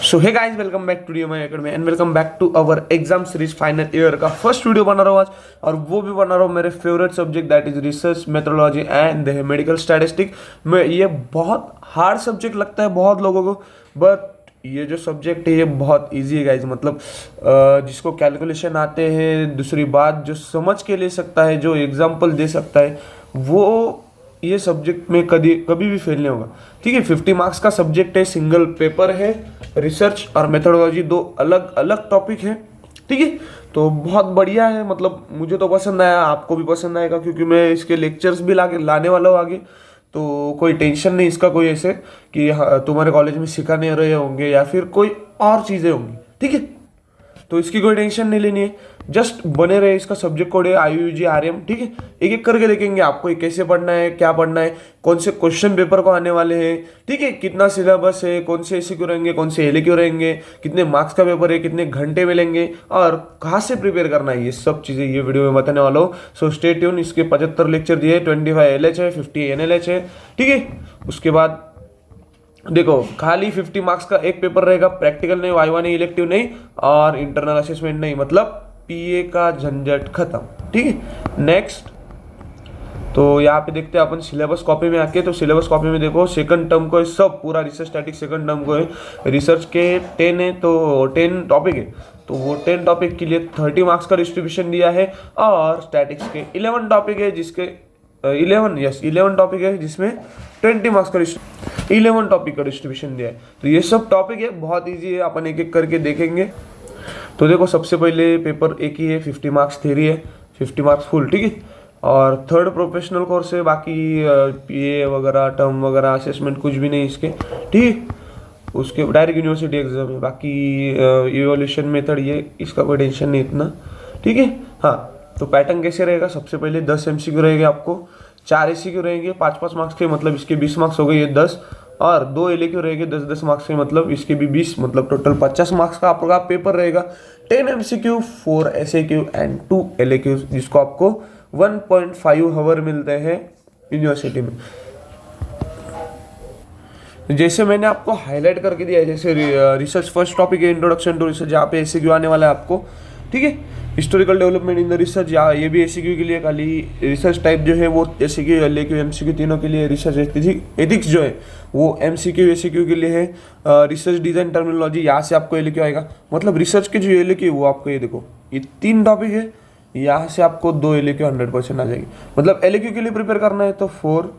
So hey guys, welcome back to DMI Academy and welcome back to our exam series final year का first video बना रहा हूँ आज। और वो भी बना रहा हूँ मेरे favourite subject that is research methodology and medical statistic में। ये बहुत हार्ड सब्जेक्ट लगता है बहुत लोगों को, बट ये जो सब्जेक्ट है ये बहुत इजी है गाइज। मतलब जिसको कैलकुलेशन आते हैं, दूसरी बात जो समझ के ले सकता है, जो एग्जाम्पल दे सकता है, वो ये सब्जेक्ट में कभी कभी भी फेल नहीं होगा। ठीक है, 50 मार्क्स का सब्जेक्ट है, सिंगल पेपर है, रिसर्च और मेथोडोलॉजी दो अलग अलग टॉपिक है। ठीक है, तो बहुत बढ़िया है। मतलब मुझे तो पसंद आया, आपको भी पसंद आएगा, क्योंकि मैं इसके लेक्चर्स भी लाने वाला हूँ आगे। तो कोई टेंशन नहीं इसका, कोई ऐसे कि तुम्हारे कॉलेज में सिखा नहीं रहे होंगे या फिर कोई और चीज़ें होंगी। ठीक है, तो इसकी कोई टेंशन नहीं लेनी है, जस्ट बने रहे। इसका सब्जेक्ट कोड है IUG RM। ठीक है, एक एक करके देखेंगे आपको ये कैसे पढ़ना है, क्या पढ़ना है, कौन से क्वेश्चन पेपर को आने वाले हैं। ठीक है, कितना सिलेबस है, कौन से SCQ रहेंगे, कौन से LAQ रहेंगे, कितने मार्क्स का पेपर है, कितने घंटे मिलेंगे और कहाँ से प्रिपेयर करना है, ये सब चीज़ें ये वीडियो में बताने वाला हूँ। So stay tune. इसके 75 लेक्चर दिए, 25 LH है, 50 NLH है। ठीक है, उसके बाद देखो खाली 50 मार्क्स का एक पेपर रहेगा, प्रैक्टिकल नहीं, वाइवा नहीं, इलेक्टिव नहीं और इंटरनल असेसमेंट नहीं। मतलब PA का झंझट खत्म। ठीक है, नेक्स्ट तो यहाँ पे देखते हैं अपन सिलेबस कॉपी में आके। तो सिलेबस कॉपी में देखो सेकंड टर्म को सब पूरा रिसर्च स्टैटिक सेकंड टर्म को है। रिसर्च के 10 है, तो 10 टॉपिक है, तो वो 10 टॉपिक के लिए 30 मार्क्स का डिस्ट्रीब्यूशन दिया है। और स्टैटिक्स के 11 टॉपिक है, जिसके 11 टॉपिक है, जिसमें 20 मार्क्स का 11 टॉपिक का डिस्ट्रीब्यूशन दिया है। तो ये सब टॉपिक है, बहुत ईजी है, अपन एक एक करके देखेंगे। तो देखो सबसे पहले पेपर एक ही है, 50 मार्क्स थ्योरी है, 50 मार्क्स फुल। ठीक है, और थर्ड प्रोफेशनल कोर्स है, बाकी PA वगैरह टर्म वगैरह असेसमेंट कुछ भी नहीं इसके। ठीक है, उसके डायरेक्ट यूनिवर्सिटी एग्जाम है। बाकी इवोल्यूशन मेथड ये इसका कोई टेंशन नहीं इतना। ठीक है, हाँ तो पैटर्न कैसे रहेगा, सबसे पहले 10 MCQ रहेंगे आपको, 4 SCQ रहेंगे 5-5 मार्क्स के, मतलब इसके 20 मार्क्स हो गए, ये 10, और 2 LAQ रहेंगे 10-10 मार्क्स के, मतलब इसके भी 20, मतलब टोटल 50 मार्क्स का आपका पेपर रहेगा। 10 MCQ, 4 SAQ एंड 2 LAQ, जिसको आपको 1.5 आवर मिलते हैं यूनिवर्सिटी में। जैसे मैंने आपको हाईलाइट करके दिया है, जैसे रिसर्च फर्स्ट टॉपिक है इंट्रोडक्शन टू रिसर्च, यहाँ पे SAQ आने वाला है आपको। ठीक है, historical development in the research, या ये भी SAQ के लिए, खाली रिसर्च टाइप जो है वो SAQ LAQ MCQ तीनों के लिए। रिसर्च एथिक्स जो है वो MCQ SAQ के लिए है। रिसर्च डिजाइन टर्मिनोलॉजी, यहाँ से आपको LAQ आएगा। मतलब रिसर्च के जो LAQ है वो आपको, ये देखो ये 3 टॉपिक है, यहाँ से आपको 2 LAQ 100% आ जाएगी। मतलब LAQ के लिए प्रिपेयर करना है तो 3,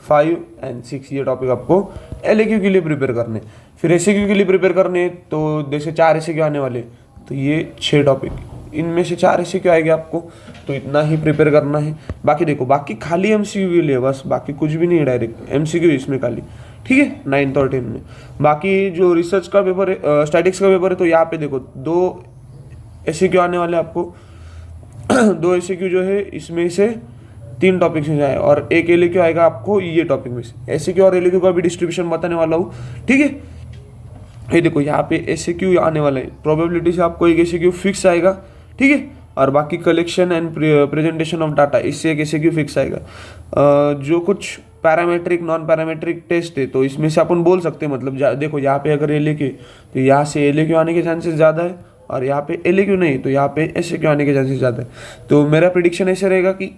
5 एंड 6 ये टॉपिक आपको LAQ के लिए प्रिपेयर करने। फिर SAQ के लिए प्रिपेयर करने तो जैसे 4 SAQ आने वाले, तो ये 6 टॉपिक, इनमें से 4 SAQ आएंगे आपको, तो इतना ही प्रिपेयर करना है। बाकी देखो, बाकी खाली MCQ के लिए बस, बाकी कुछ भी नहीं है, डायरेक्ट MCQ इसमें खाली। ठीक है, 9th और 10 में। बाकी जो रिसर्च का पेपर है, स्टैटिक्स का पेपर है, तो यहाँ पे देखो 2 SAQ आने वाले आपको। 2 SAQ जो है इसमें से 3 टॉपिक से जाए, और एक LAQ आएगा आपको ये टॉपिक में से। SAQ और LAQ का भी डिस्ट्रीब्यूशन बताने वाला हूँ। ठीक है, ये देखो यहाँ पे SAQ आने वाला है, प्रोबेबिलिटी से आपको एक SAQ फिक्स आएगा। ठीक है, और बाकी collection and presentation of data, इससे एक SAQ फिक्स आएगा। जो कुछ पैरामेट्रिक नॉन पैरामेट्रिक टेस्ट है, तो इसमें से अपन बोल सकते हैं, मतलब देखो यहाँ पे अगर LAQ, तो यहाँ से LAQ आने के चांसेस ज़्यादा है, और यहाँ पे LAQ नहीं, तो यहाँ पे SAQ आने के चांसेस ज़्यादा है। तो मेरा प्रिडिक्शन ऐसे रहेगा कि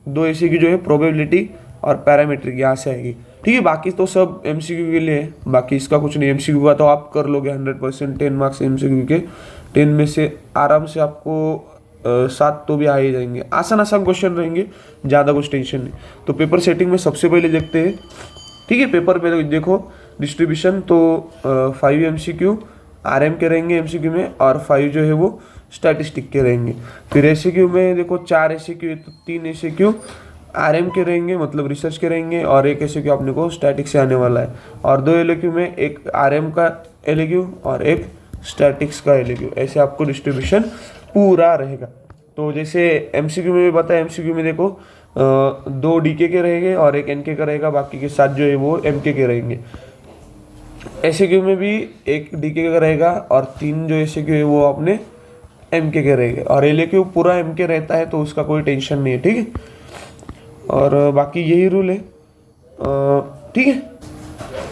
2 SAQ जो है प्रोबेबिलिटी और पैरामेट्रिक यहाँ से आएगी। ठीक है, बाकी तो सब MCQ के लिए है, बाकी इसका कुछ नहीं। MCQ का तो आप कर लोगे 100%, 10 मार्क्स MCQ के, 10 में से आराम से आपको 7 तो भी आ ही जाएंगे। आसान क्वेश्चन रहेंगे, ज़्यादा कुछ टेंशन नहीं। तो पेपर सेटिंग में सबसे पहले देखते हैं। ठीक है, पेपर पे देखो डिस्ट्रीब्यूशन, तो 5 MCQ RM के रहेंगे MCQ में, और 5 जो है वो स्टैटिस्टिक के रहेंगे। फिर SAQ में देखो 4 SAQ, तो 3 SAQ RM के रहेंगे, मतलब रिसर्च के रहेंगे, और एक SAQ अपने को स्टैटिक्स से आने वाला है। और 2 LAQ में एक RM का LAQ और एक स्टैटिक्स का LAQ, ऐसे आपको डिस्ट्रीब्यूशन पूरा रहेगा। तो जैसे MCQ में भी बताया, MCQ में देखो 2 DK के रहेंगे और एक NK का रहेगा, बाकी के 7 जो है वो MK के रहेंगे। SAQ में भी एक DK का रहेगा और 3 जो SAQ है वो अपने MK के रहेंगे, और LAQ पूरा MK रहता है, तो उसका कोई टेंशन नहीं है। ठीक है, और बाकी यही रूल है। ठीक है,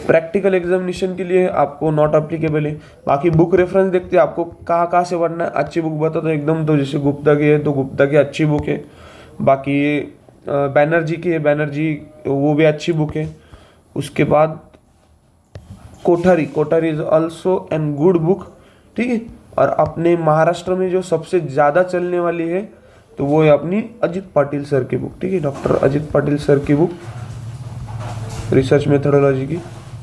प्रैक्टिकल एग्जामिनेशन के लिए आपको नॉट अप्लीकेबल है। बाकी बुक रेफरेंस देखते हैं आपको कहाँ कहाँ से पढ़ना है। अच्छी बुक बता तो एकदम, तो जैसे गुप्ता की है तो गुप्ता की अच्छी बुक है। बाकी बैनर्जी की है, बैनर्जी वो भी अच्छी बुक है। उसके बाद Kothari is also an good book, ठीक है। और अपने महाराष्ट्र में जो सबसे ज़्यादा चलने वाली है तो वो है अपनी अजित पाटिल सर की बुक, ठीक है, डॉक्टर अजित पाटिल सर की बुक रिसर्च मेथोडोलॉजी की,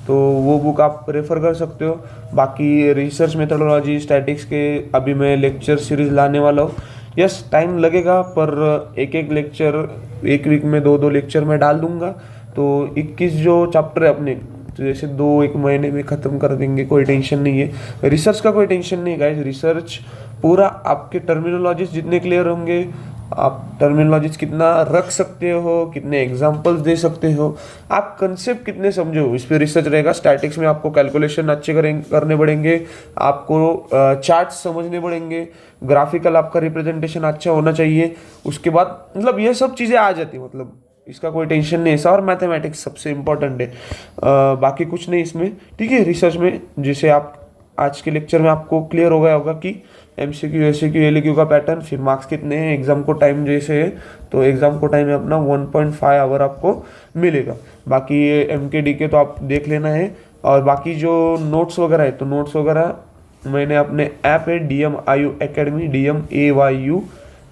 तो वो बुक आप रेफ़र कर सकते हो। बाकी रिसर्च मेथोडोलॉजी स्टैटिक्स के अभी मैं लेक्चर सीरीज़ लाने वाला हूँ। यस, टाइम लगेगा पर एक एक लेक्चर, एक वीक में 2-2 लेक्चर मैं डाल दूंगा। तो 21 जो चैप्टर है अपने, तो जैसे 2-1 महीने में ख़त्म कर देंगे, कोई टेंशन नहीं है। रिसर्च का कोई टेंशन नहीं गाइस, रिसर्च पूरा आपके टर्मिनोलॉजीज जितने क्लियर होंगे, आप टर्मिनोलॉजीज कितना रख सकते हो, कितने एग्जांपल्स दे सकते हो, आप कंसेप्ट कितने समझो, इस पर रिसर्च रहेगा। स्टैटिक्स में आपको कैलकुलेशन अच्छे करने पड़ेंगे, आपको चार्ट्स समझने पड़ेंगे, ग्राफिकल आपका रिप्रेजेंटेशन अच्छा होना चाहिए। उसके बाद मतलब ये सब चीज़ें आ जाती है, मतलब इसका कोई टेंशन नहीं ऐसा। और मैथमेटिक्स सबसे इम्पोर्टेंट है, बाकी कुछ नहीं इसमें, ठीक है। रिसर्च में जैसे आप आज के लेक्चर में आपको क्लियर हो गया होगा कि MCQ SCQ LQ का पैटर्न, फिर मार्क्स कितने हैं, एग्जाम को टाइम जैसे है, तो एग्जाम को टाइम में अपना 1.5 आवर आपको मिलेगा। बाकी ये MKDK तो आप देख लेना है। और बाकी जो नोट्स वगैरह है, तो नोट्स वगैरह मैंने अपने ऐप है DMAYU एकेडमी, DMAYU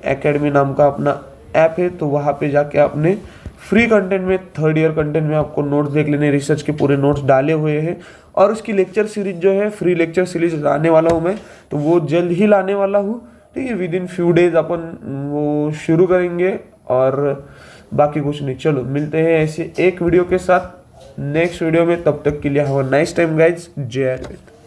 एकेडमी नाम का अपना ऐप है, तो वहाँ पे जाके आपने फ्री कंटेंट में, 3rd ईयर कंटेंट में आपको नोट्स देख लेने, रिसर्च के पूरे नोट्स डाले हुए हैं। और उसकी लेक्चर सीरीज जो है, फ्री लेक्चर सीरीज लाने वाला हूँ मैं, तो वो जल्द ही लाने वाला हूँ, ठीक है। विद इन फ्यू डेज अपन वो शुरू करेंगे। और बाकी कुछ नहीं, चलो मिलते हैं ऐसे एक वीडियो के साथ नेक्स्ट वीडियो में। तब तक के लिए have a nice time guys, जय हिंद।